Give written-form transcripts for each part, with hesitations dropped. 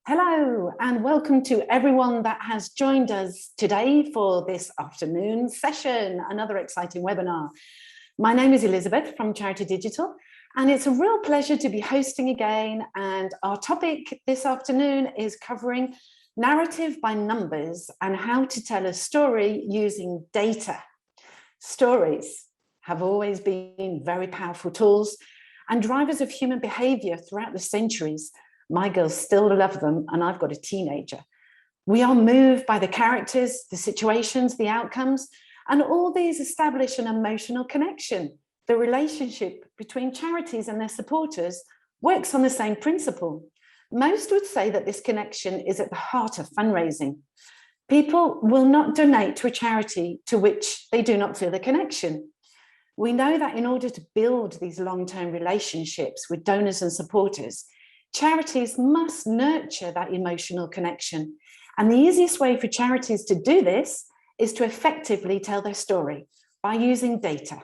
Hello and welcome to everyone that has joined us today for this afternoon session, another exciting webinar. My name is Elizabeth from Charity Digital, and it's a real pleasure to be hosting again. And our topic this afternoon is covering narrative by numbers and how to tell a story using data. Stories have always been very powerful tools and drivers of human behavior throughout the centuries. My girls still love them, and I've got a teenager. We are moved by the characters, the situations, the outcomes, and all these establish an emotional connection. The relationship between charities and their supporters works on the same principle. Most would say that this connection is at the heart of fundraising. People will not donate to a charity to which they do not feel a connection. We know that in order to build these long-term relationships with donors and supporters, charities must nurture that emotional connection. And the easiest way for charities to do this is to effectively tell their story by using data.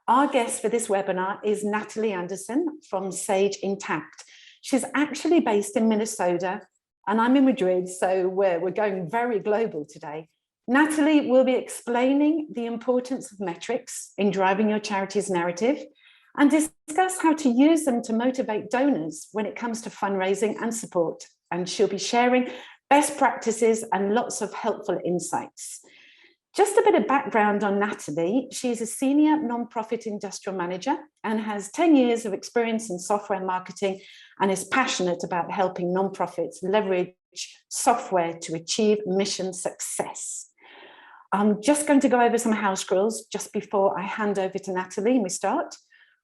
Our guest for this webinar is Natalie Anderson from Sage Intacct. She's actually based in Minnesota, and I'm in Madrid, so we're going very global today. Natalie will be explaining the importance of metrics in driving your charity's narrative and discuss how to use them to motivate donors when it comes to fundraising and support. And she'll be sharing best practices and lots of helpful insights. Just a bit of background on Natalie. She's a senior nonprofit industrial manager and has 10 years of experience in software marketing and is passionate about helping nonprofits leverage software to achieve mission success. I'm just going to go over some house rules just before I hand over to Natalie and we start.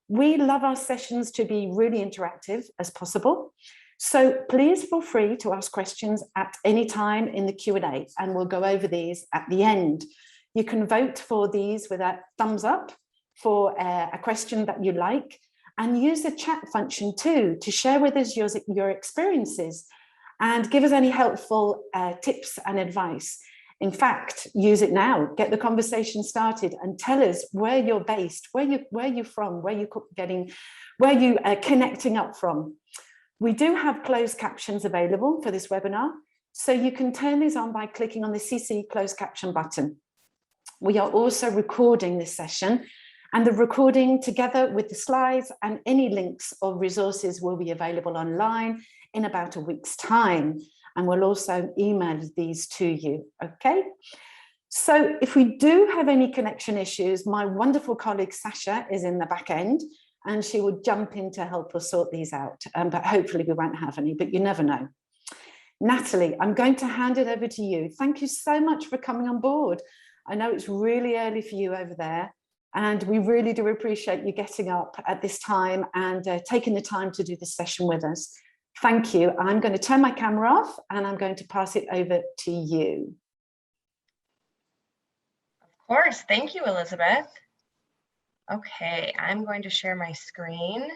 We love our sessions to be really interactive as possible. So please feel free to ask questions at any time in the Q&A, and we'll go over these at the end. You can vote for these with a thumbs up for a question that you like, and use the chat function too to share with us your experiences and give us any helpful tips and advice. In fact, use it now, get the conversation started and tell us where you're based, where you're from, where you are connecting up from. We do have closed captions available for this webinar, so you can turn these on by clicking on the CC closed caption button. We are also recording this session, and the recording together with the slides and any links or resources will be available online in about a week's time. And we'll also email these to you, okay? So if we do have any connection issues, my wonderful colleague Sasha is in the back end and she will jump in to help us sort these out, but hopefully we won't have any, but you never know. Natalie, I'm going to hand it over to you. Thank you so much for coming on board. I know it's really early for you over there, and we really do appreciate you getting up at this time and taking the time to do this session with us. Thank you. I'm going to turn my camera off and I'm going to pass it over to you. Of course. Thank you, Elizabeth. Okay, I'm going to share my screen.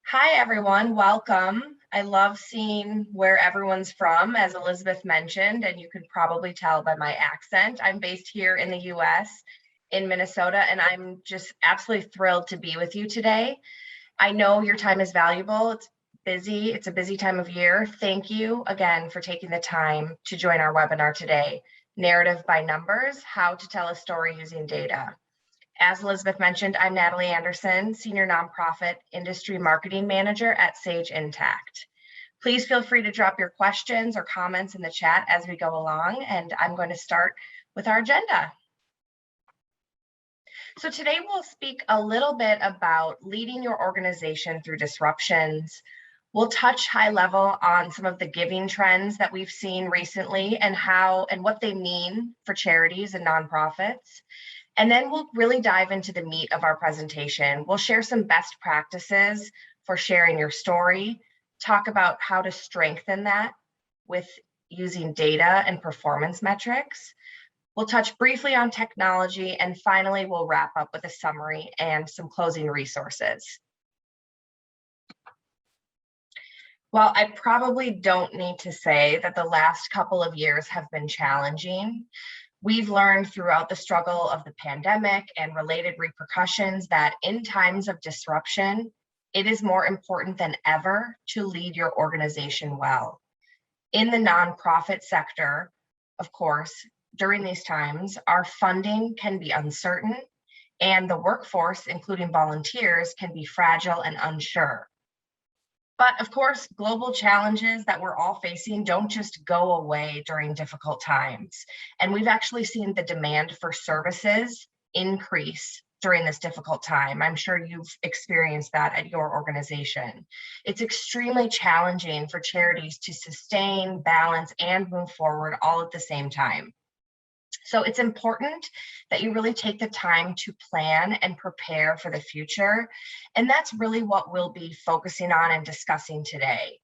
Hi, everyone. Welcome. I love seeing where everyone's from, as Elizabeth mentioned, and you can probably tell by my accent. I'm based here in the US, in Minnesota, and I'm just absolutely thrilled to be with you today. I know your time is valuable. It's busy. It's a busy time of year. Thank you again for taking the time to join our webinar today, Narrative by Numbers, How to Tell a Story Using Data. As Elizabeth mentioned, I'm Natalie Anderson, Senior Nonprofit Industry Marketing Manager at Sage Intacct. Please feel free to drop your questions or comments in the chat as we go along, and I'm going to start with our agenda. So today we'll speak a little bit about leading your organization through disruptions. We'll touch high level on some of the giving trends that we've seen recently and how and what they mean for charities and nonprofits. And then we'll really dive into the meat of our presentation. We'll share some best practices for sharing your story, talk about how to strengthen that with using data and performance metrics. We'll touch briefly on technology, and finally, we'll wrap up with a summary and some closing resources. Well, I probably don't need to say that the last couple of years have been challenging. We've learned throughout the struggle of the pandemic and related repercussions that in times of disruption, it is more important than ever to lead your organization well. In the nonprofit sector, of course, during these times, our funding can be uncertain and the workforce, including volunteers, can be fragile and unsure. But of course, global challenges that we're all facing don't just go away during difficult times. And we've actually seen the demand for services increase during this difficult time. I'm sure you've experienced that at your organization. It's extremely challenging for charities to sustain, balance, and move forward all at the same time. So it's important that you really take the time to plan and prepare for the future. And that's really what we'll be focusing on and discussing today.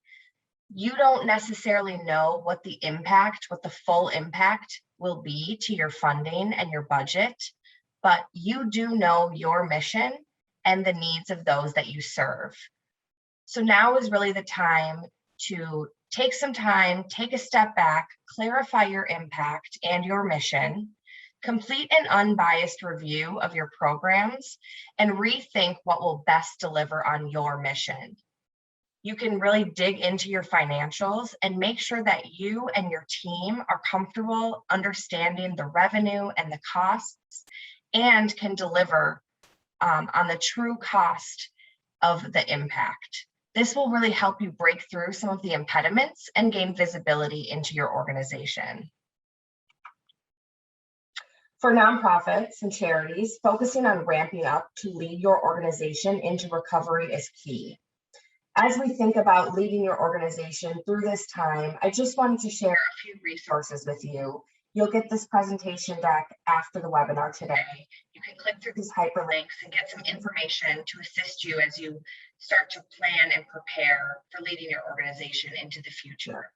You don't necessarily know what the full impact will be to your funding and your budget, but you do know your mission and the needs of those that you serve. So now is really the time to take some time, take a step back, clarify your impact and your mission, complete an unbiased review of your programs, and rethink what will best deliver on your mission. You can really dig into your financials and make sure that you and your team are comfortable understanding the revenue and the costs and can deliver on the true cost of the impact. This will really help you break through some of the impediments and gain visibility into your organization. For nonprofits and charities, focusing on ramping up to lead your organization into recovery is key. As we think about leading your organization through this time, I just wanted to share a few resources with you. You'll get this presentation deck after the webinar today. You can click through these hyperlinks and get some information to assist you as you start to plan and prepare for leading your organization into the future.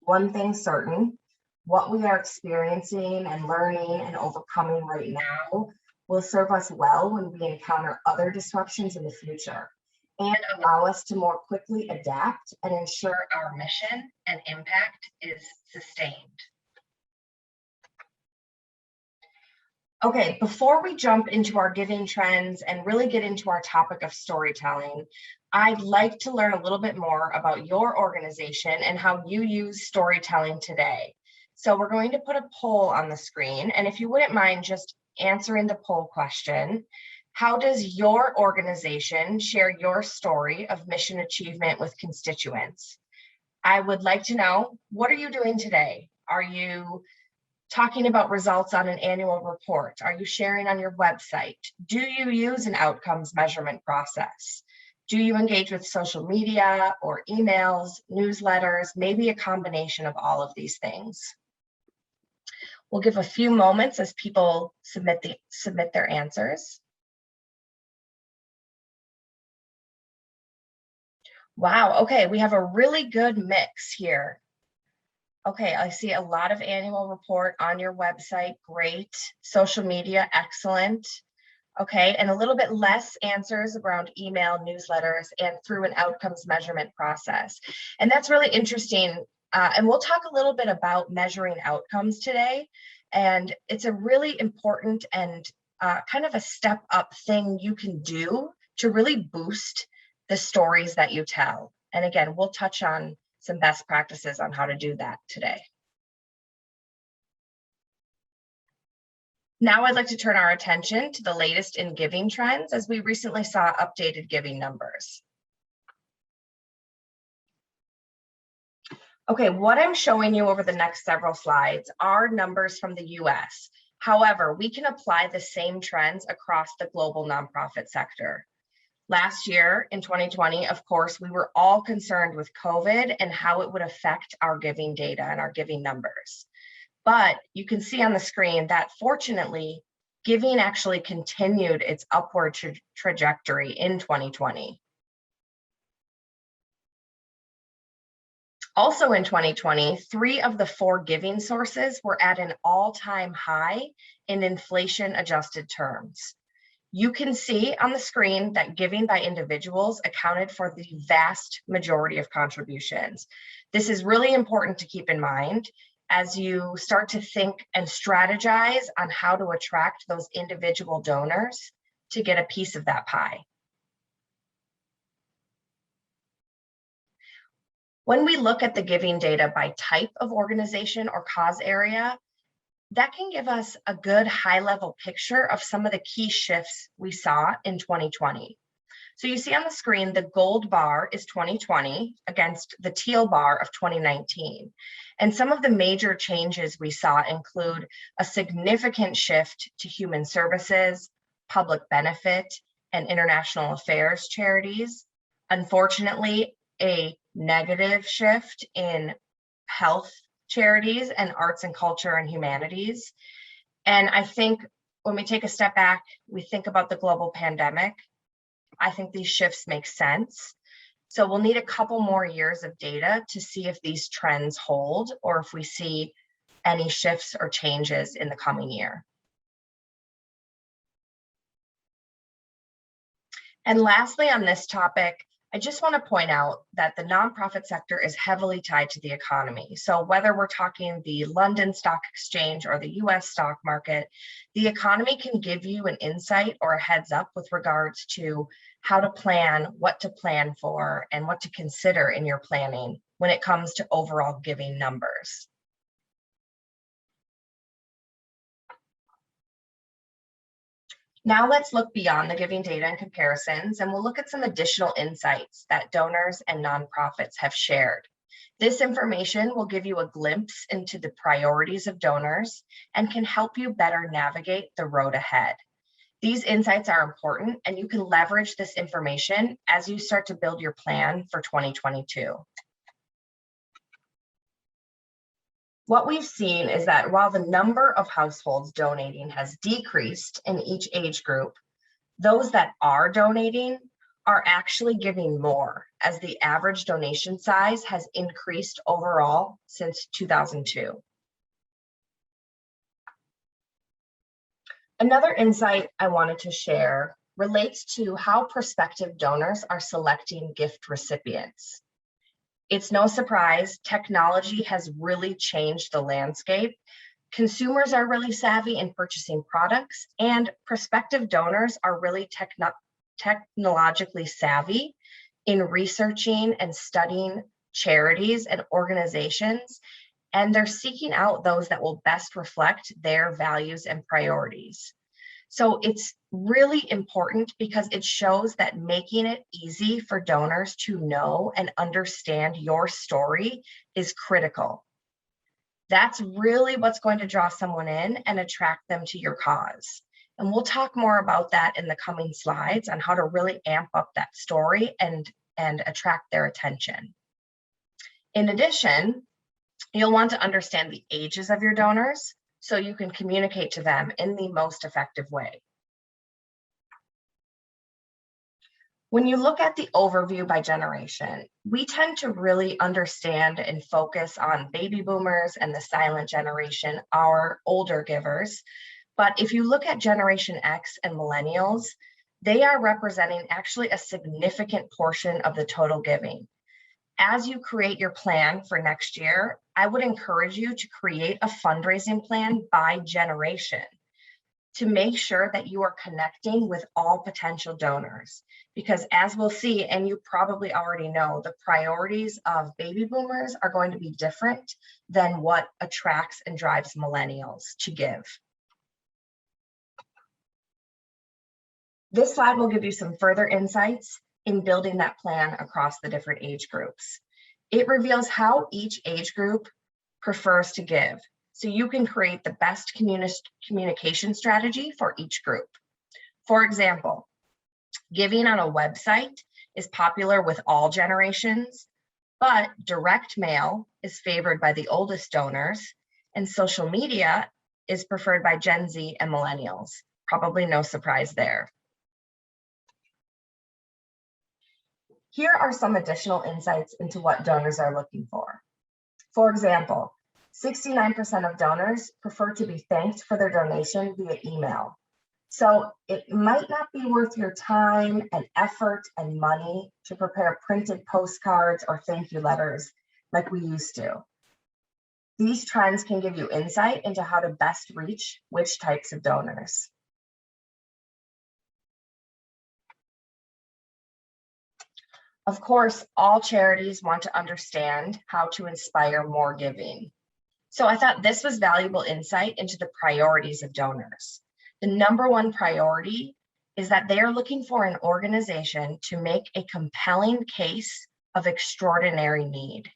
One thing certain, what we are experiencing and learning and overcoming right now will serve us well when we encounter other disruptions in the future and allow us to more quickly adapt and ensure our mission and impact is sustained. Okay, before we jump into our giving trends and really get into our topic of storytelling, I'd like to learn a little bit more about your organization and how you use storytelling today. So we're going to put a poll on the screen, and if you wouldn't mind just answering the poll question, how does your organization share your story of mission achievement with constituents? I would like to know, what are you doing today? Are you talking about results on an annual report? Are you sharing on your website? Do you use an outcomes measurement process? Do you engage with social media or emails, newsletters, maybe a combination of all of these things? We'll give a few moments as people submit their answers. Wow, okay, we have a really good mix here. Okay, I see a lot of annual report on your website, great. Social media, excellent. Okay, and a little bit less answers around email, newsletters, and through an outcomes measurement process. And that's really interesting. And we'll talk a little bit about measuring outcomes today. And it's a really important and kind of a step up thing you can do to really boost the stories that you tell. And again, we'll touch on some best practices on how to do that today. Now I'd like to turn our attention to the latest in giving trends as we recently saw updated giving numbers. Okay, what I'm showing you over the next several slides are numbers from the US. However, we can apply the same trends across the global nonprofit sector. Last year in 2020, of course, we were all concerned with COVID and how it would affect our giving data and our giving numbers. But you can see on the screen that fortunately, giving actually continued its upward trajectory in 2020. Also in 2020, 3 of the 4 giving sources were at an all-time high in inflation-adjusted terms. You can see on the screen that giving by individuals accounted for the vast majority of contributions. This is really important to keep in mind as you start to think and strategize on how to attract those individual donors to get a piece of that pie. When we look at the giving data by type of organization or cause area, that can give us a good high-level picture of some of the key shifts we saw in 2020. So you see on the screen, the gold bar is 2020 against the teal bar of 2019. And some of the major changes we saw include a significant shift to human services, public benefit, and international affairs charities. Unfortunately, a negative shift in health charities and arts and culture and humanities. And I think when we take a step back, we think about the global pandemic. I think these shifts make sense. So we'll need a couple more years of data to see if these trends hold or if we see any shifts or changes in the coming year. And lastly, on this topic, I just want to point out that the nonprofit sector is heavily tied to the economy. So whether we're talking the London Stock Exchange or the US stock market, the economy can give you an insight or a heads up with regards to how to plan, what to plan for, and what to consider in your planning when it comes to overall giving numbers. Now let's look beyond the giving data and comparisons, and we'll look at some additional insights that donors and nonprofits have shared. This information will give you a glimpse into the priorities of donors and can help you better navigate the road ahead. These insights are important, and you can leverage this information as you start to build your plan for 2022. What we've seen is that while the number of households donating has decreased in each age group, those that are donating are actually giving more, as the average donation size has increased overall since 2002. Another insight I wanted to share relates to how prospective donors are selecting gift recipients. It's no surprise, technology has really changed the landscape. Consumers are really savvy in purchasing products, and prospective donors are really technologically savvy in researching and studying charities and organizations, and they're seeking out those that will best reflect their values and priorities. So it's really important because it shows that making it easy for donors to know and understand your story is critical. That's really what's going to draw someone in and attract them to your cause. And we'll talk more about that in the coming slides on how to really amp up that story and attract their attention. In addition, you'll want to understand the ages of your donors so you can communicate to them in the most effective way. When you look at the overview by generation, we tend to really understand and focus on baby boomers and the silent generation, our older givers. But if you look at Generation X and millennials, they are representing actually a significant portion of the total giving. As you create your plan for next year, I would encourage you to create a fundraising plan by generation to make sure that you are connecting with all potential donors. Because as we'll see, and you probably already know, the priorities of baby boomers are going to be different than what attracts and drives millennials to give. This slide will give you some further insights in building that plan across the different age groups. It reveals how each age group prefers to give, so you can create the best communication strategy for each group. For example, giving on a website is popular with all generations, but direct mail is favored by the oldest donors, and social media is preferred by Gen Z and millennials. Probably no surprise there. Here are some additional insights into what donors are looking for. For example, 69% of donors prefer to be thanked for their donation via email. So it might not be worth your time and effort and money to prepare printed postcards or thank you letters like we used to. These trends can give you insight into how to best reach which types of donors. Of course, all charities want to understand how to inspire more giving. So I thought this was valuable insight into the priorities of donors. The number one priority is that they are looking for an organization to make a compelling case of extraordinary need.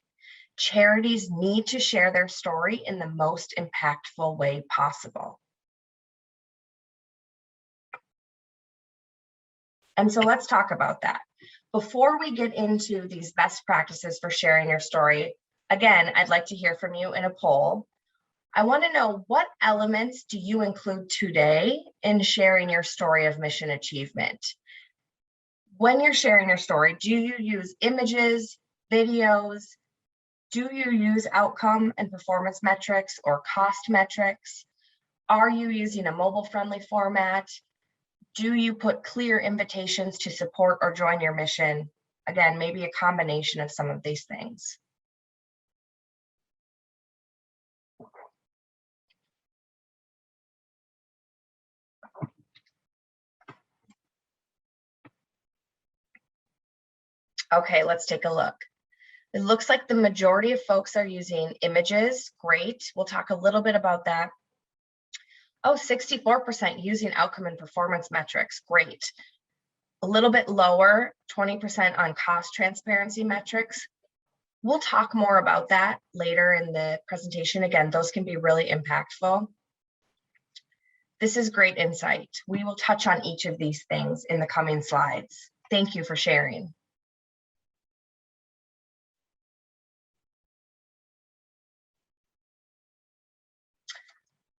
Charities need to share their story in the most impactful way possible. And so let's talk about that. Before we get into these best practices for sharing your story, again, I'd like to hear from you in a poll. I want to know, what elements do you include today in sharing your story of mission achievement? When you're sharing your story, do you use images, videos? Do you use outcome and performance metrics or cost metrics? Are you using a mobile-friendly format? Do you put clear invitations to support or join your mission? Again, maybe a combination of some of these things. Okay, let's take a look. It looks like the majority of folks are using images. Great. We'll talk a little bit about that. Oh, 64% using outcome and performance metrics. Great. A little bit lower, 20% on cost transparency metrics. We'll talk more about that later in the presentation. Again, those can be really impactful. This is great insight. We will touch on each of these things in the coming slides. Thank you for sharing.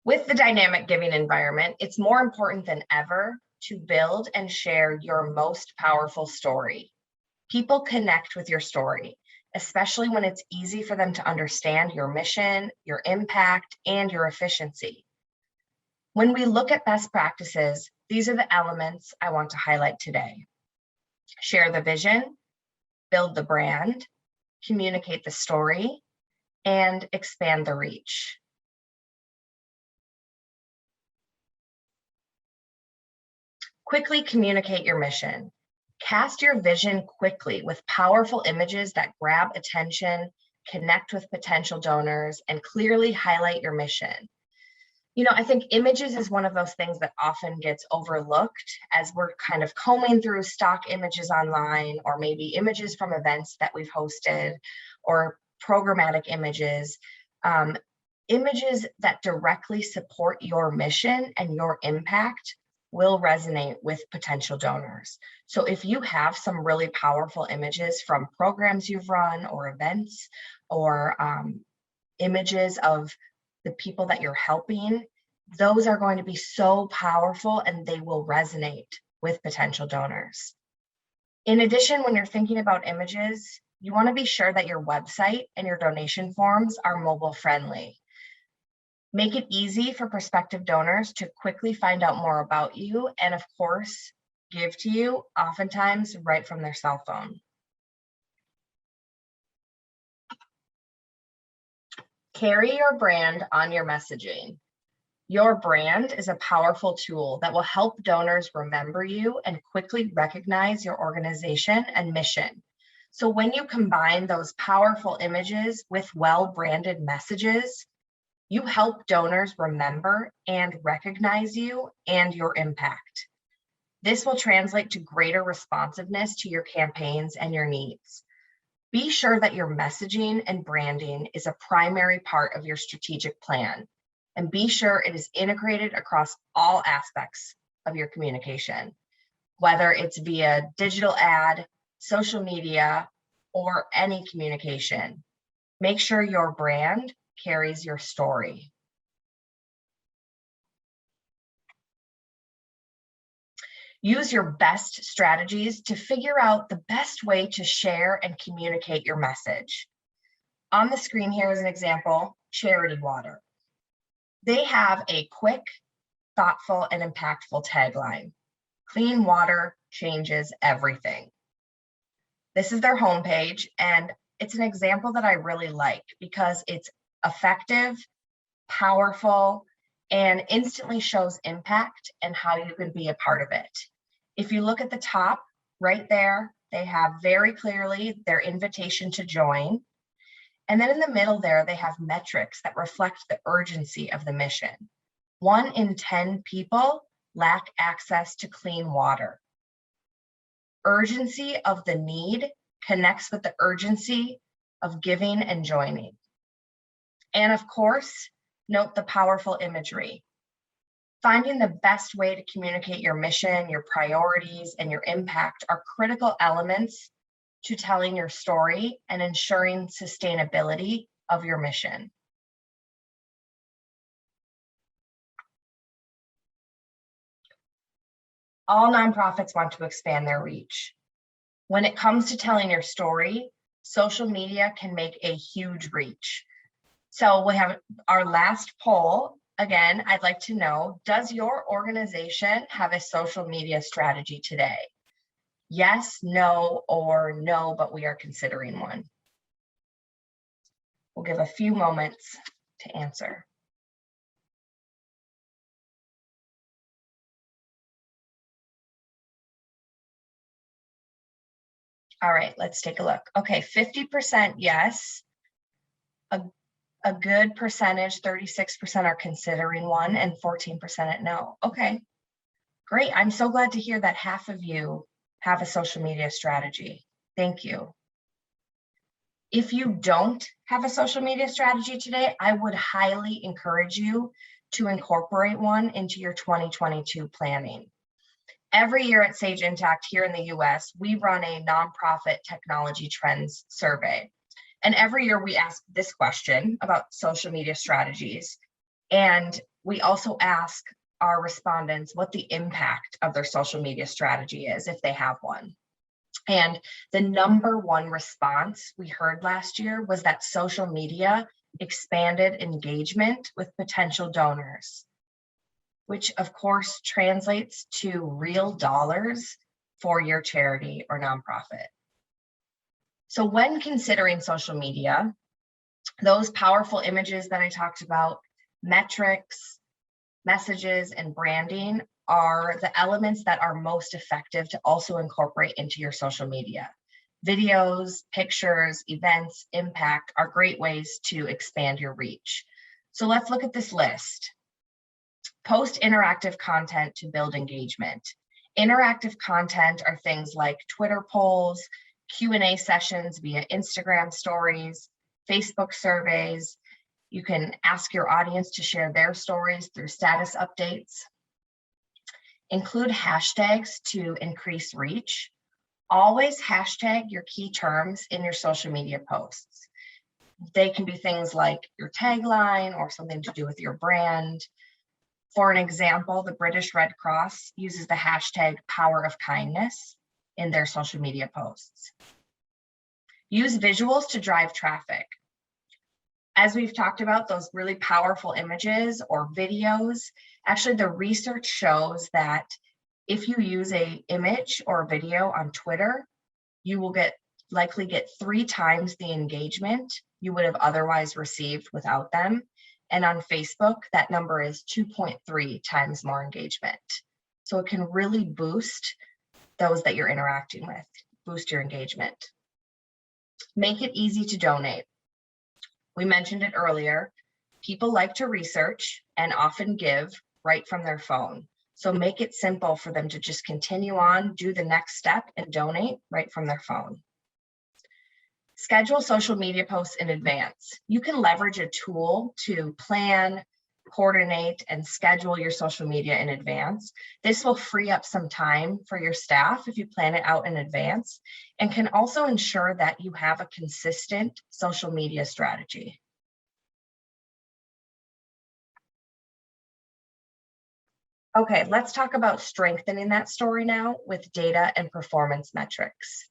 With the dynamic giving environment, it's more important than ever to build and share your most powerful story. People connect with your story, especially when it's easy for them to understand your mission, your impact, and your efficiency. When we look at best practices, these are the elements I want to highlight today. Share the vision, build the brand, communicate the story, and expand the reach. Quickly communicate your mission. Cast your vision quickly with powerful images that grab attention, connect with potential donors, and clearly highlight your mission. You know, I think images is one of those things that often gets overlooked as we're kind of combing through stock images online, or maybe images from events that we've hosted, or programmatic images. Images that directly support your mission and your impact will resonate with potential donors. So if you have some really powerful images from programs you've run or events, or images of the people that you're helping, those are going to be so powerful and they will resonate with potential donors. In addition, when you're thinking about images, you want to be sure that your website and your donation forms are mobile friendly. Make it easy for prospective donors to quickly find out more about you and, of course, give to you, oftentimes right from their cell phone. Carry your brand on your messaging. Your brand is a powerful tool that will help donors remember you and quickly recognize your organization and mission. So when you combine those powerful images with well-branded messages, you help donors remember and recognize you and your impact. This will translate to greater responsiveness to your campaigns and your needs. Be sure that your messaging and branding is a primary part of your strategic plan, and be sure it is integrated across all aspects of your communication, whether it's via digital ad, social media, or any communication. Make sure your brand carries your story. Use your best strategies to figure out the best way to share and communicate your message. On the screen here is an example, Charity Water. They have a quick, thoughtful, and impactful tagline. Clean water changes everything. This is their homepage, and it's an example that I really like because it's effective, powerful, and instantly shows impact and how you can be a part of it. If you look at the top right there, they have very clearly their invitation to join. And then in the middle there, they have metrics that reflect the urgency of the mission. 1 in 10 people lack access to clean water. Urgency of the need connects with the urgency of giving and joining. And of course, note the powerful imagery. Finding the best way to communicate your mission, your priorities, and your impact are critical elements to telling your story and ensuring sustainability of your mission. All nonprofits want to expand their reach. When it comes to telling your story, social media can make a huge reach. So we have our last poll. Again, I'd like to know, does your organization have a social media strategy today? Yes, no, or no, but we are considering one. We'll give a few moments to answer. All right, let's take a look. Okay, 50% yes. A good percentage, 36% are considering one and 14% at no. Okay, great. I'm so glad to hear that half of you have a social media strategy. Thank you. If you don't have a social media strategy today, I would highly encourage you to incorporate one into your 2022 planning. Every year at Sage Intacct here in the US, we run a nonprofit technology trends survey. And every year we ask this question about social media strategies. And we also ask our respondents what the impact of their social media strategy is, if they have one. And the #1 response we heard last year was that social media expanded engagement with potential donors, which of course translates to real dollars for your charity or nonprofit. So when considering social media, those powerful images that I talked about, metrics, messages, and branding are the elements that are most effective to also incorporate into your social media. Videos, pictures, events, impact are great ways to expand your reach. So let's look at this list. Post interactive content to build engagement. Interactive content are things like Twitter polls, Q&A sessions via Instagram stories, Facebook surveys. You can ask your audience to share their stories through status updates. Include hashtags to increase reach. Always hashtag your key terms in your social media posts. They can be things like your tagline or something to do with your brand. For an example, the British Red Cross uses the hashtag Power of Kindness in their social media posts. Use visuals to drive traffic. As we've talked about, those really powerful images or videos, actually the research shows that if you use an image or a video on Twitter, you will likely get 3 times the engagement you would have otherwise received without them. And on Facebook, that number is 2.3 times more engagement. So it can really boost those that you're interacting with, boost your engagement. Make it easy to donate. We mentioned it earlier. People like to research and often give right from their phone. So make it simple for them to just continue on, do the next step, and donate right from their phone. Schedule social media posts in advance. You can leverage a tool to plan, coordinate, and schedule your social media in advance. This will free up some time for your staff if you plan it out in advance, and can also ensure that you have a consistent social media strategy. Okay, let's talk about strengthening that story now with data and performance metrics.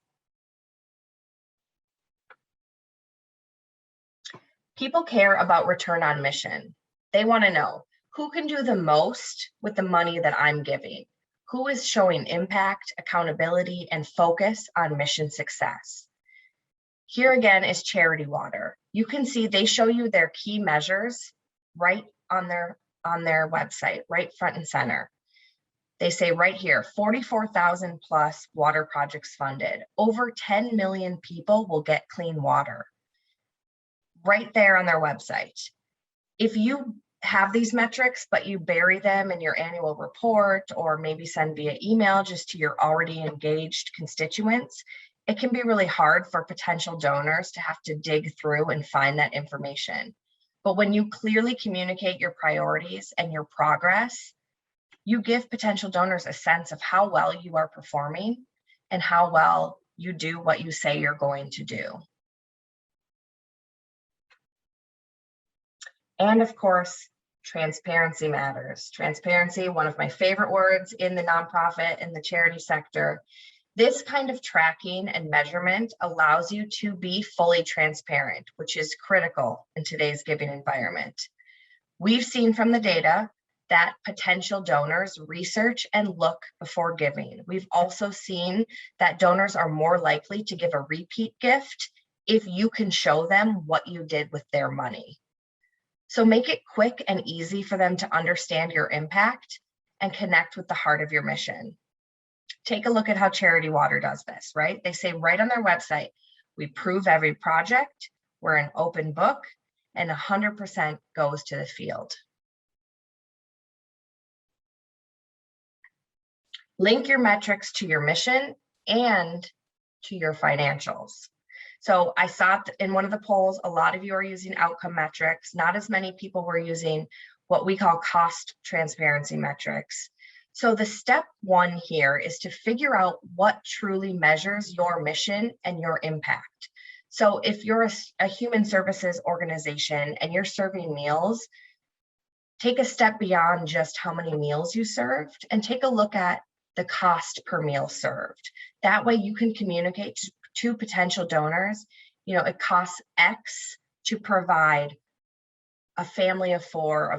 People care about return on mission. They want to know who can do the most with the money that I'm giving, who is showing impact, accountability, and focus on mission success. Here again is Charity Water. You can see they show you their key measures right on their website, right front and center. They say right here, 44,000 plus water projects funded. Over 10 million people will get clean water. Right there on their website. If you have these metrics, but you bury them in your annual report or maybe send via email just to your already engaged constituents, it can be really hard for potential donors to have to dig through and find that information. But when you clearly communicate your priorities and your progress, you give potential donors a sense of how well you are performing and how well you do what you say you're going to do. And of course, transparency matters. Transparency, one of my favorite words in the nonprofit and the charity sector. This kind of tracking and measurement allows you to be fully transparent, which is critical in today's giving environment. We've seen from the data that potential donors research and look before giving. We've also seen that donors are more likely to give a repeat gift if you can show them what you did with their money. So make it quick and easy for them to understand your impact and connect with the heart of your mission. Take a look at how Charity Water does this, right? They say right on their website, we prove every project, we're an open book, and 100% goes to the field. Link your metrics to your mission and to your financials. So I saw in one of the polls, a lot of you are using outcome metrics. Not as many people were using what we call cost transparency metrics. So the step one here is to figure out what truly measures your mission and your impact. So if you're a human services organization and you're serving meals, take a step beyond just how many meals you served and take a look at the cost per meal served. That way you can communicate to potential donors, it costs X to provide a family of 4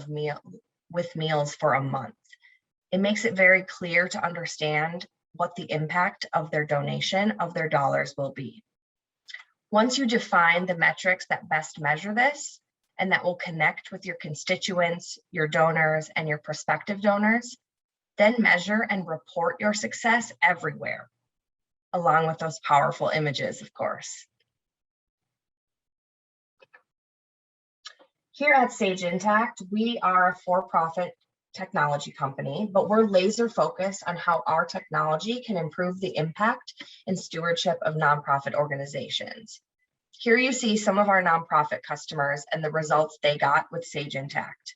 with meals for a month. It makes it very clear to understand what the impact of their donation, of their dollars will be. Once you define the metrics that best measure this, and that will connect with your constituents, your donors, and your prospective donors, then measure and report your success everywhere, along with those powerful images, of course. Here at Sage Intacct, we are a for-profit technology company, but we're laser focused on how our technology can improve the impact and stewardship of nonprofit organizations. Here you see some of our nonprofit customers and the results they got with Sage Intacct.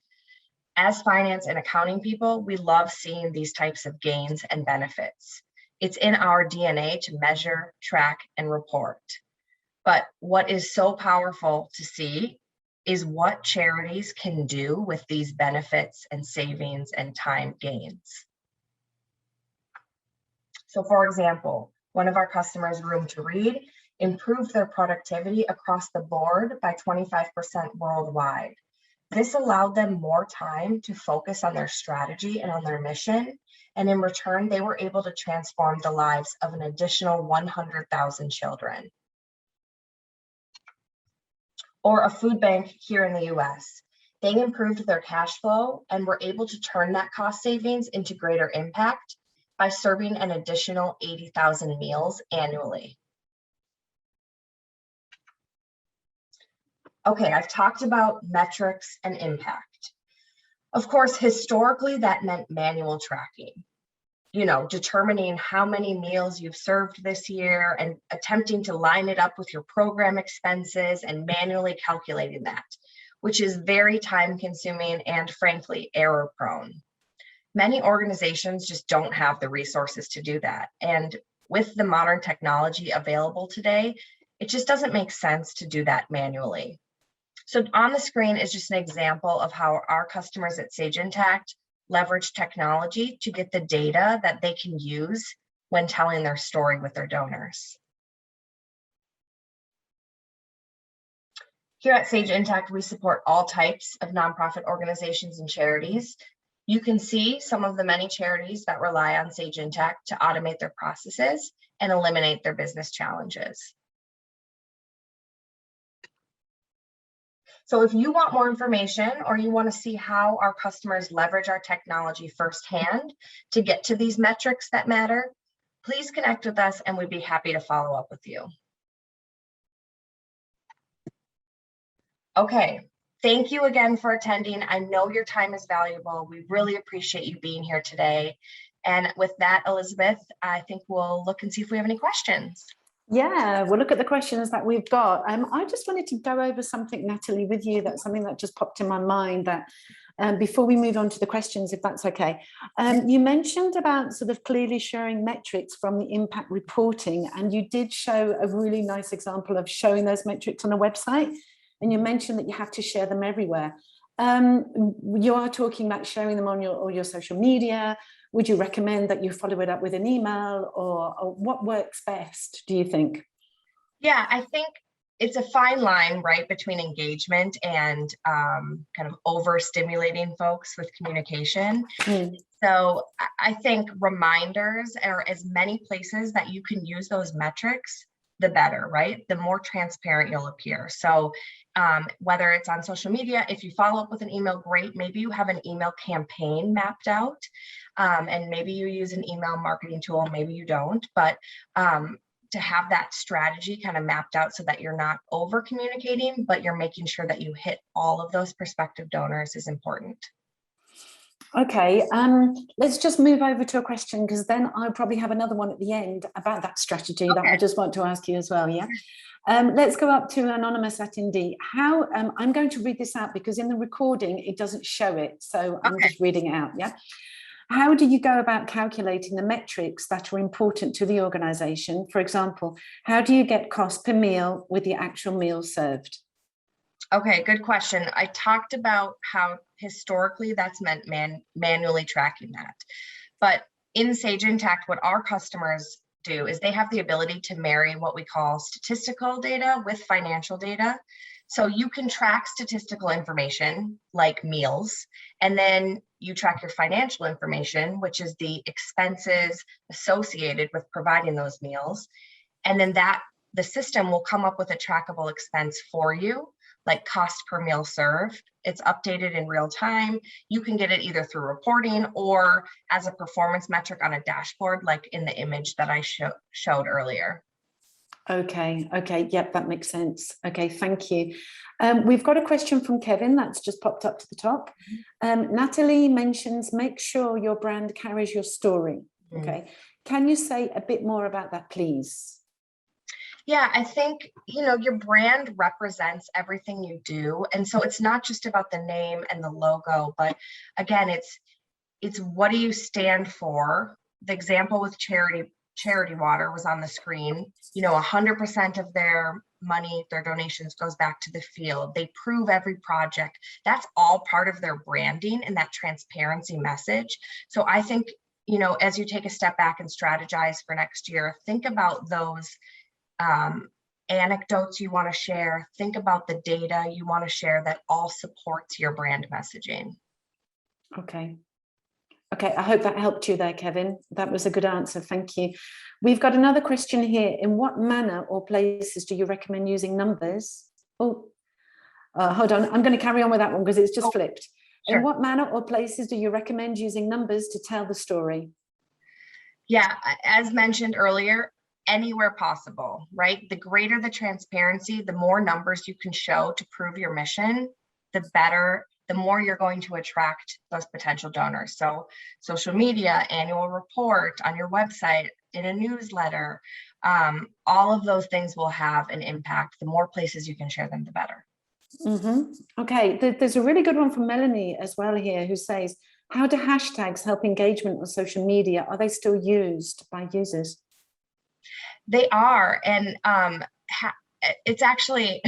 As finance and accounting people, we love seeing these types of gains and benefits. It's in our DNA to measure, track, and report. But what is so powerful to see is what charities can do with these benefits and savings and time gains. So for example, one of our customers, Room to Read, improved their productivity across the board by 25% worldwide. This allowed them more time to focus on their strategy and on their mission. And in return, they were able to transform the lives of an additional 100,000 children. Or a food bank here in the US. They improved their cash flow and were able to turn that cost savings into greater impact by serving an additional 80,000 meals annually. Okay, I've talked about metrics and impact. Of course, historically, that meant manual tracking. Determining how many meals you've served this year and attempting to line it up with your program expenses and manually calculating that, which is very time consuming and frankly, error prone. Many organizations just don't have the resources to do that. And with the modern technology available today, it just doesn't make sense to do that manually. So on the screen is just an example of how our customers at Sage Intacct leverage technology to get the data that they can use when telling their story with their donors. Here at Sage Intacct, we support all types of nonprofit organizations and charities. You can see some of the many charities that rely on Sage Intacct to automate their processes and eliminate their business challenges. So if you want more information or you want to see how our customers leverage our technology firsthand to get to these metrics that matter, please connect with us and we'd be happy to follow up with you. Okay, thank you again for attending. I know your time is valuable. We really appreciate you being here today. And with that, Elizabeth, I think we'll look and see if we have any questions. Yeah, we'll look at the questions that we've got. I just wanted to go over something, Natalie, with you. That's something that just popped in my mind that before we move on to the questions, if that's okay. You mentioned about sort of clearly showing metrics from the impact reporting, and you did show a really nice example of showing those metrics on a website, and you mentioned that you have to share them everywhere. You are talking about sharing them on your social media. Would you recommend that you follow it up with an email, or what works best, do you think? Yeah, I think it's a fine line, right, between engagement and kind of overstimulating folks with communication. So I think reminders are as many places that you can use those metrics, the better, right? The more transparent you'll appear. So whether it's on social media, if you follow up with an email, great. Maybe you have an email campaign mapped out, and maybe you use an email marketing tool, maybe you don't, but to have that strategy kind of mapped out so that you're not over communicating, but you're making sure that you hit all of those prospective donors is important. Okay, let's just move over to a question, because then I'll probably have another one at the end about that strategy that I just want to ask you as well. Yeah. Let's go up to Anonymous at Indy. How, I'm going to read this out because in the recording, it doesn't show it. So I'm just reading it out. Yeah. How do you go about calculating the metrics that are important to the organization? For example, how do you get cost per meal with the actual meal served? Okay, good question. I talked about how historically that's meant manually tracking that. But in Sage Intacct, what our customers do is they have the ability to marry what we call statistical data with financial data. So you can track statistical information like meals, and then you track your financial information, which is the expenses associated with providing those meals. And then the system will come up with a trackable expense for you, like cost per meal served. It's updated in real time. You can get it either through reporting or as a performance metric on a dashboard, like in the image that I showed earlier. Okay, yep, that makes sense. Okay, thank you. We've got a question from Kevin that's just popped up to the top. Natalie mentions, make sure your brand carries your story. Okay, can you say a bit more about that, please? Yeah, I think, your brand represents everything you do. And so it's not just about the name and the logo, but again, it's what do you stand for? The example with Charity Water was on the screen. 100% of their money, their donations goes back to the field. They prove every project. That's all part of their branding and that transparency message. So I think, as you take a step back and strategize for next year, think about those anecdotes you want to share. Think about the data you want to share that all supports your brand messaging. Okay, I hope that helped you there, Kevin. That was a good answer. Thank you. We've got another question here. In what manner or places do you recommend using numbers? Hold on. I'm going to carry on with that one because it's just flipped. Sure. In what manner or places do you recommend using numbers to tell the story? Yeah, as mentioned earlier, anywhere possible, right? The greater the transparency, the more numbers you can show to prove your mission, the better, the more you're going to attract those potential donors. So social media, annual report, on your website, in a newsletter, all of those things will have an impact. The more places you can share them, the better. Okay, there's a really good one from Melanie as well here, who says, how do hashtags help engagement on social media? Are they still used by users? They are, and it's actually,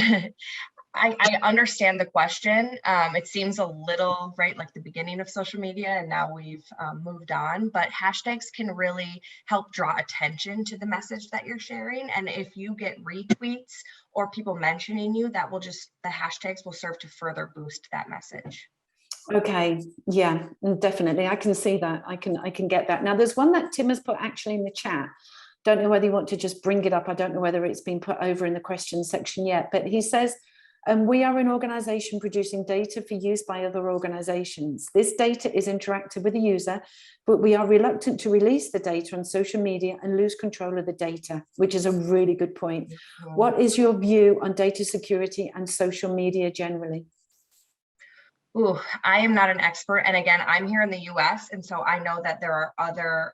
I understand the question. It seems a little, right, like the beginning of social media, and now we've moved on, but hashtags can really help draw attention to the message that you're sharing. And if you get retweets or people mentioning you, that will the hashtags will serve to further boost that message. Okay, yeah, definitely. I can see that. I can get that. Now, there's one that Tim has put actually in the chat. Don't know whether you want to just bring it up. I don't know whether it's been put over in the question section yet, but he says, We are an organization producing data for use by other organizations. This data is interactive with the user, but we are reluctant to release the data on social media and lose control of the data, which is a really good point. What is your view on data security and social media generally? Ooh, I am not an expert. And again, I'm here in the US. And so I know that there are other,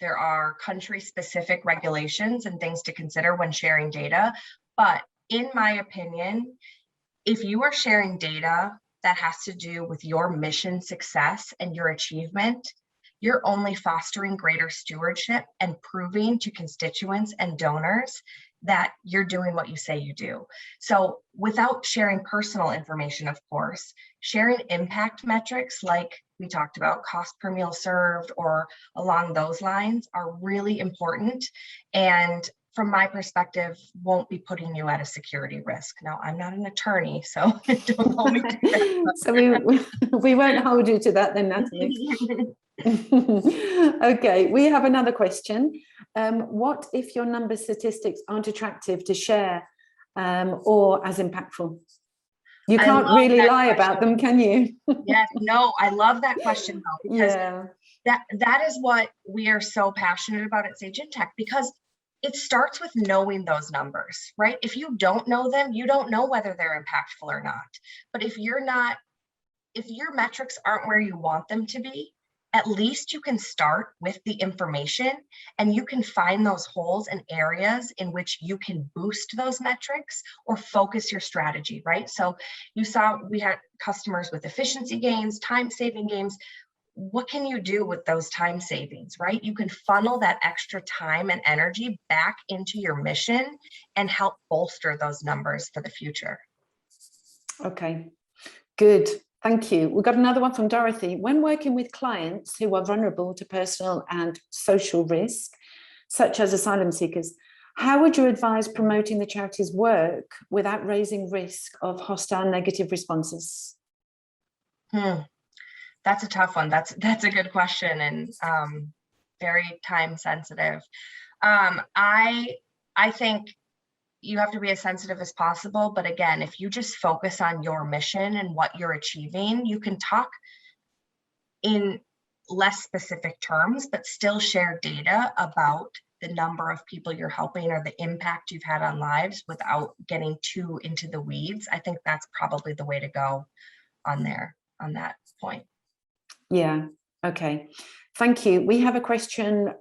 there are country specific regulations and things to consider when sharing data. But in my opinion, if you are sharing data that has to do with your mission success and your achievement, you're only fostering greater stewardship and proving to constituents and donors that you're doing what you say you do. So without sharing personal information, of course, sharing impact metrics like we talked about, cost per meal served or along those lines are really important. And from my perspective, won't be putting you at a security risk. Now, I'm not an attorney, so don't hold me to that. So we won't hold you to that then, Natalie. Okay, we have another question. What if your number statistics aren't attractive to share or as impactful? You can't really lie about them, can you? Yes, no, I love that question though, because that is what we are so passionate about at Sage Intacct, because it starts with knowing those numbers, right? If you don't know them, you don't know whether they're impactful or not. But if your metrics aren't where you want them to be, at least you can start with the information and you can find those holes and areas in which you can boost those metrics or focus your strategy, right? So you saw we had customers with efficiency gains, time saving gains. What can you do with those time savings, right? You can funnel that extra time and energy back into your mission and help bolster those numbers for the future. Okay, good. Thank you. We've got another one from Dorothy. When working with clients who are vulnerable to personal and social risk, such as asylum seekers, how would you advise promoting the charity's work without raising risk of hostile negative responses? That's a tough one. That's a good question and very time sensitive. I think you have to be as sensitive as possible. But again, if you just focus on your mission and what you're achieving, you can talk in less specific terms, but still share data about the number of people you're helping or the impact you've had on lives without getting too into the weeds. I think that's probably the way to go on that point. Yeah, okay. Thank you. We have a question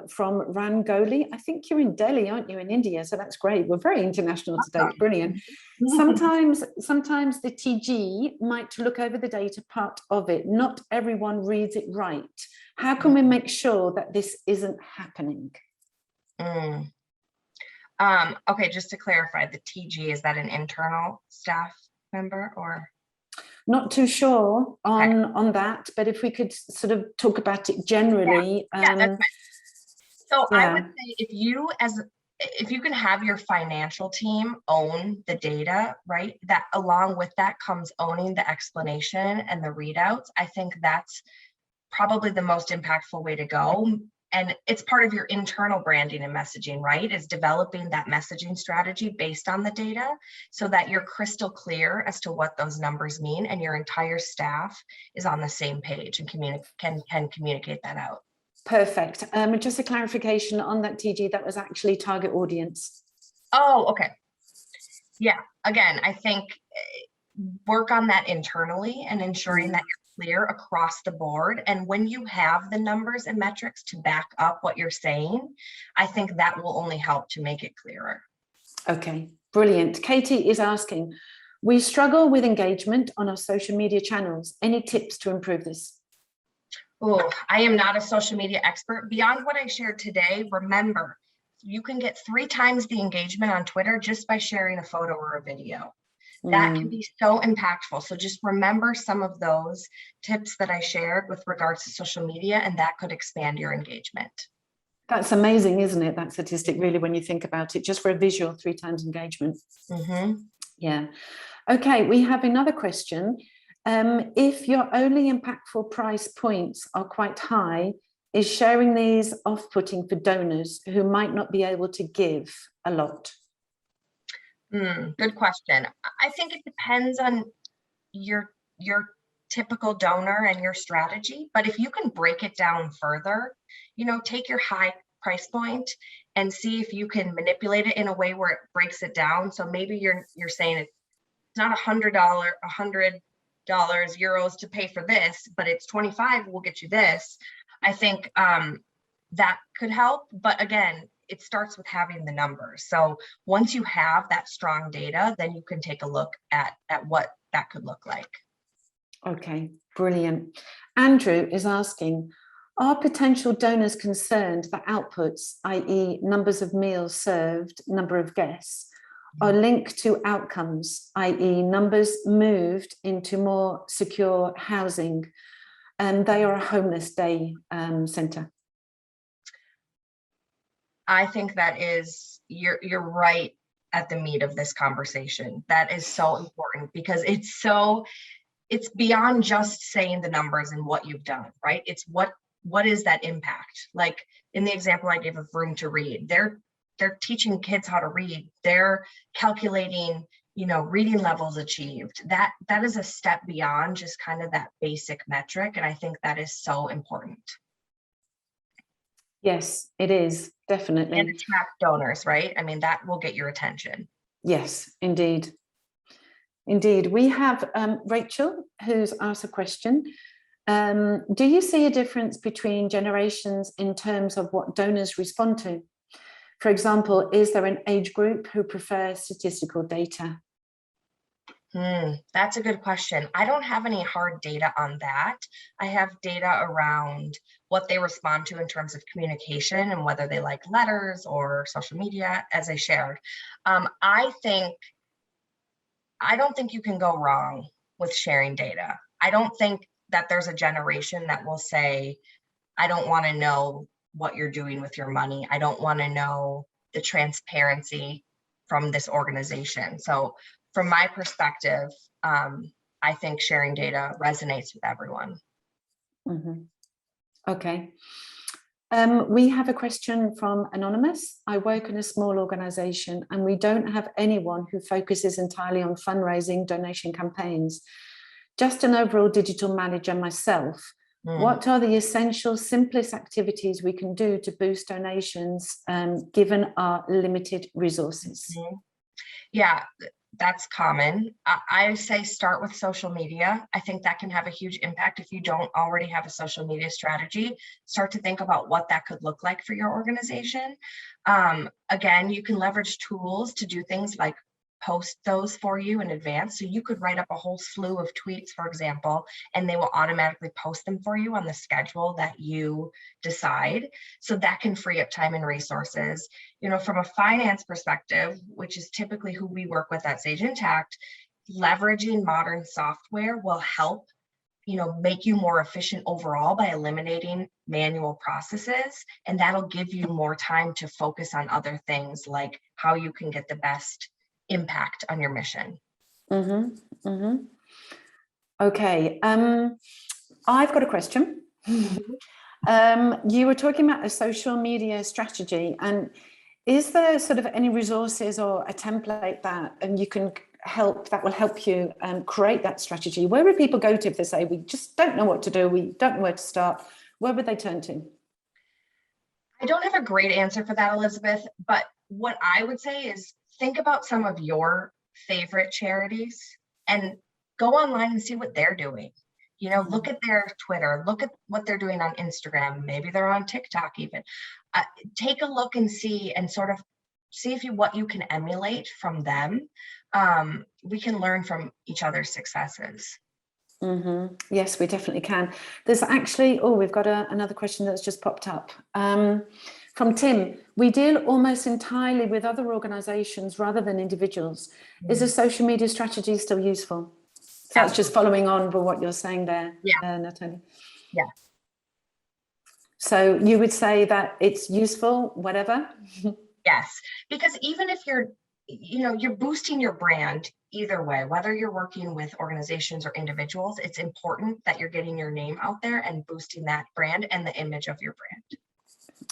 from Rangoli. I think you're in Delhi, aren't you, in India? So that's great. We're very international today. Brilliant. Sometimes the TG might look over the data part of it. Not everyone reads it right. How can we make sure that this isn't happening? Okay, just to clarify, the TG, is that an internal staff member or? Not too sure on that, but if we could sort of talk about it generally. Yeah, that's fine. So I would say if you can have your financial team own the data, right? That along with that comes owning the explanation and the readouts. I think that's probably the most impactful way to go. And it's part of your internal branding and messaging, right? Is developing that messaging strategy based on the data so that you're crystal clear as to what those numbers mean and your entire staff is on the same page and can communicate that out. Perfect. Just a clarification on that, TG, that was actually target audience. Oh, okay. Yeah, again, I think work on that internally and ensuring that you're clear across the board. And when you have the numbers and metrics to back up what you're saying, I think that will only help to make it clearer. Okay, brilliant. Katie is asking, we struggle with engagement on our social media channels. Any tips to improve this? Oh, I am not a social media expert. Beyond what I shared today, remember, you can get 3 times the engagement on Twitter just by sharing a photo or a video. That can be so impactful. So just remember some of those tips that I shared with regards to social media, and that could expand your engagement. That's amazing, isn't it? That statistic, really, when you think about it, just for a visual 3 times engagement. Yeah. Okay, we have another question. If your only impactful price points are quite high, is sharing these off-putting for donors who might not be able to give a lot? Good question. I think it depends on your typical donor and your strategy, but if you can break it down further, take your high price point and see if you can manipulate it in a way where it breaks it down. So maybe you're saying it's not $100 euros to pay for this, but it's 25 will get you this. I think that could help, but again, it starts with having the numbers. So once you have that strong data, then you can take a look at what that could look like. Okay, brilliant. Andrew is asking, are potential donors concerned that outputs, i.e. numbers of meals served, number of guests, are linked to outcomes, i.e. numbers moved into more secure housing, and they are a homeless day centre? I think that is, you're right at the meat of this conversation. That is so important because it's beyond just saying the numbers and what you've done, right? It's what is that impact? Like in the example I gave of Room to Read, they're teaching kids how to read. They're calculating, reading levels achieved. That is a step beyond just kind of that basic metric. And I think that is so important. Yes, it is, definitely. And attract donors, right? I mean, that will get your attention. Yes, indeed. Indeed. We have Rachel, who's asked a question. Do you see a difference between generations in terms of what donors respond to? For example, is there an age group who prefer statistical data? That's a good question. I don't have any hard data on that. I have data around what they respond to in terms of communication and whether they like letters or social media, as I shared. I don't think you can go wrong with sharing data. I don't think that there's a generation that will say, I don't want to know what you're doing with your money. I don't want to know the transparency from this organization. So from my perspective, I think sharing data resonates with everyone. Mm-hmm. Okay. We have a question from Anonymous. I work in a small organization and we don't have anyone who focuses entirely on fundraising donation campaigns. Just an overall digital manager myself. What are the essential, simplest activities we can do to boost donations given our limited resources? Yeah, that's common. I say start with social media. I think that can have a huge impact. If you don't already have a social media strategy, start to think about what that could look like for your organization. Again, you can leverage tools to do things like post those for you in advance. So you could write up a whole slew of tweets, for example, and they will automatically post them for you on the schedule that you decide. So that can free up time and resources. From a finance perspective, which is typically who we work with at Sage Intacct, leveraging modern software will help make you more efficient overall by eliminating manual processes. And that'll give you more time to focus on other things like how you can get the best impact on your mission. Okay, I've got a question. You were talking about a social media strategy, and is there sort of any resources or a template that you can that will help you create that strategy? Where would people go to if they say, we just don't know what to do, we don't know where to start? Where would they turn to? I don't have a great answer for that, Elizabeth, but what I would say is think about some of your favorite charities and go online and see what they're doing. Look at their Twitter, look at what they're doing on Instagram. Maybe they're on TikTok even. Take a look and see, and sort of see what you can emulate from them. We can learn from each other's successes. Yes, we definitely can. There's actually, we've got another question that's just popped up. From Tim, we deal almost entirely with other organizations rather than individuals. Is a social media strategy still useful? So that's just following on with what you're saying there, Natalie. Yeah. So you would say that it's useful, whatever? Yes, because even if you're boosting your brand either way, whether you're working with organizations or individuals, it's important that you're getting your name out there and boosting that brand and the image of your brand.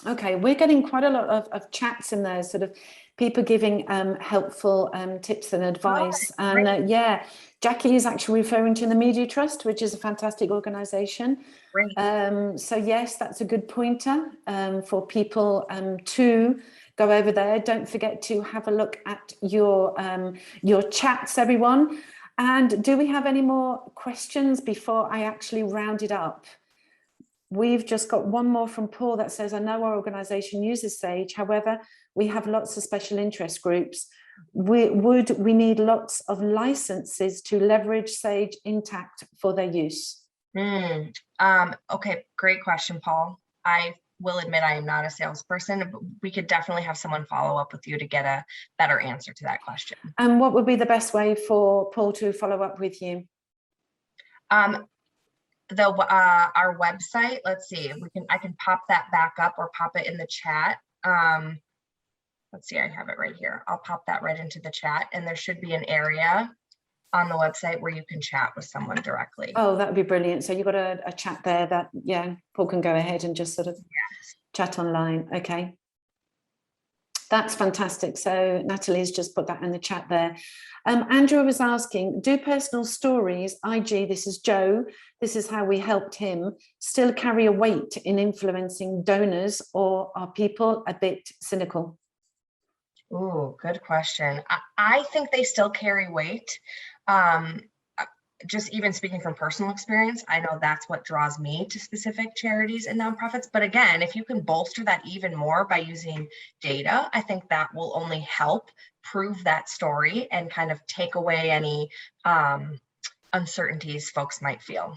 Okay, we're getting quite a lot of chats in there, sort of people giving helpful tips and advice. And yeah, Jackie is actually referring to the Media Trust, which is a fantastic organisation. So yes, that's a good pointer for people to go over there. Don't forget to have a look at your chats, everyone. And do we have any more questions before I actually round it up? We've just got one more from Paul that says, I know our organisation uses Sage. However, we have lots of special interest groups. We need lots of licenses to leverage Sage Intacct for their use? Okay, great question, Paul. I will admit I am not a salesperson, but we could definitely have someone follow up with you to get a better answer to that question. And what would be the best way for Paul to follow up with you? Our website, let's see, I can pop that back up or pop it in the chat. Let's see, I have it right here. I'll pop that right into the chat, and there should be an area on the website where you can chat with someone directly. Oh, that would be brilliant. So you've got a chat there that, yeah, Paul can go ahead and just sort of chat online. Okay. That's fantastic. So Natalie's just put that in the chat there. Andrew was asking, do personal stories, i.e. this is Joe, this is how we helped him, still carry a weight in influencing donors, or are people a bit cynical? Ooh, good question. I think they still carry weight. Just even speaking from personal experience, I know that's what draws me to specific charities and nonprofits. But again, if you can bolster that even more by using data, I think that will only help prove that story and kind of take away any uncertainties folks might feel.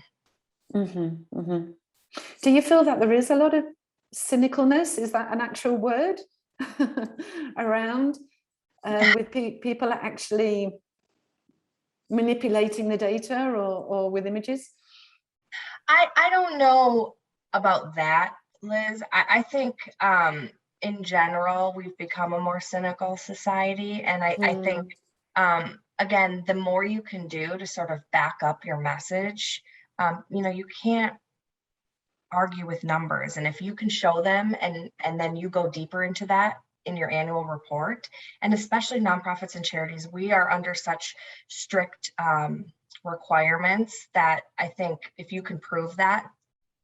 Mm-hmm, mm-hmm. Do you feel that there is a lot of cynicalness? Is that an actual word around with people actually manipulating the data or with images? I don't know about that, Liz. I think in general, we've become a more cynical society. And I think, again, the more you can do to sort of back up your message, you can't argue with numbers. And if you can show them and then you go deeper into that in your annual report, and especially nonprofits and charities, we are under such strict requirements that I think if you can prove that,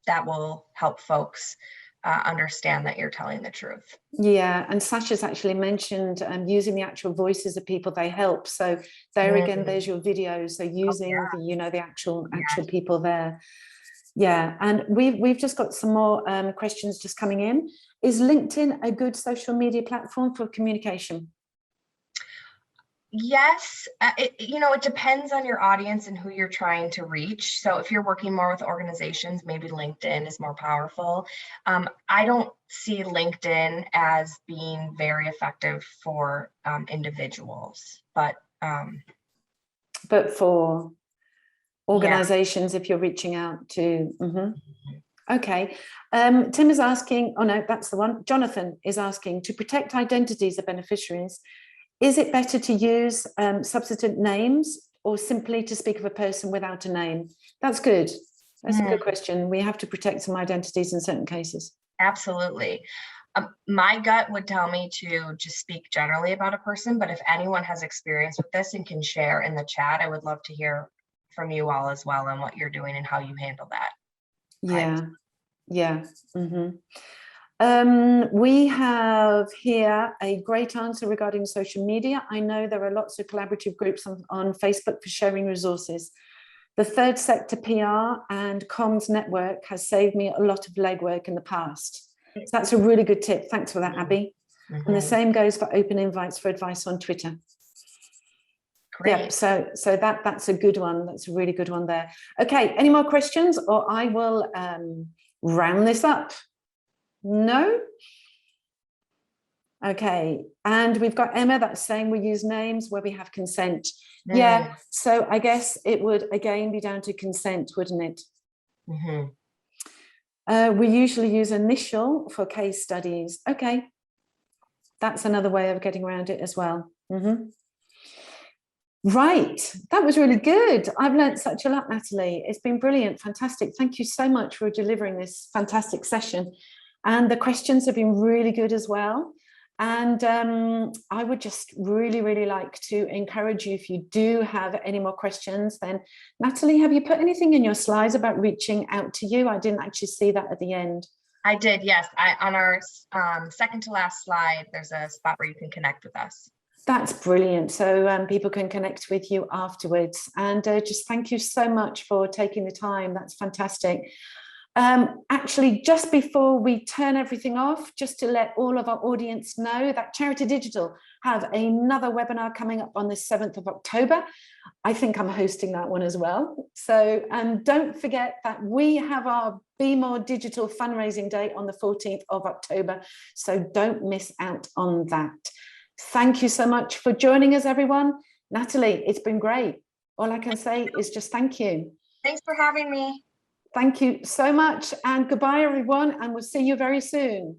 that will help folks understand that you're telling the truth. Yeah, and Sasha's actually mentioned using the actual voices of people they help. So there again, there's your videos. So using the actual people there. Yeah, and we've just got some more questions just coming in. Is LinkedIn a good social media platform for communication? Yes, it depends on your audience and who you're trying to reach. So if you're working more with organizations, maybe LinkedIn is more powerful. I don't see LinkedIn as being very effective for individuals, but for organizations, if you're reaching out to. Okay. Tim is asking, oh no, that's the one. Jonathan is asking, to protect identities of beneficiaries, is it better to use substitute names or simply to speak of a person without a name? That's good. That's a good question. We have to protect some identities in certain cases. Absolutely. My gut would tell me to just speak generally about a person, but if anyone has experience with this and can share in the chat, I would love to hear from you all as well on what you're doing and how you handle that. Yeah. We have here a great answer regarding social media. I know there are lots of collaborative groups on Facebook for sharing resources. The third sector PR and comms network has saved me a lot of legwork in the past. So that's a really good tip. Thanks for that, Abby. And the same goes for open invites for advice on Twitter. Great. Yeah, so that's a good one. That's a really good one there. Okay, any more questions, or I will round this up? No? Okay, and we've got Emma that's saying we use names where we have consent. Yeah, so I guess it would again be down to consent, wouldn't it? We usually use initial for case studies. Okay, that's another way of getting around it as well. Right, that was really good. I've learned such a lot, Natalie. It's been brilliant, fantastic. Thank you so much for delivering this fantastic session. And the questions have been really good as well. And I would just really, really like to encourage you, if you do have any more questions, then Natalie, have you put anything in your slides about reaching out to you? I didn't actually see that at the end. I did, yes. On our second to last slide, there's a spot where you can connect with us. That's brilliant. So people can connect with you afterwards. And just thank you so much for taking the time. That's fantastic. Actually, just before we turn everything off, just to let all of our audience know that Charity Digital have another webinar coming up on the 7th of October. I think I'm hosting that one as well. So don't forget that we have our Be More Digital fundraising day on the 14th of October. So don't miss out on that. Thank you so much for joining us, everyone. Natalie, it's been great. All I can say is just thank you. Thanks for having me. Thank you so much, and goodbye, everyone, and we'll see you very soon.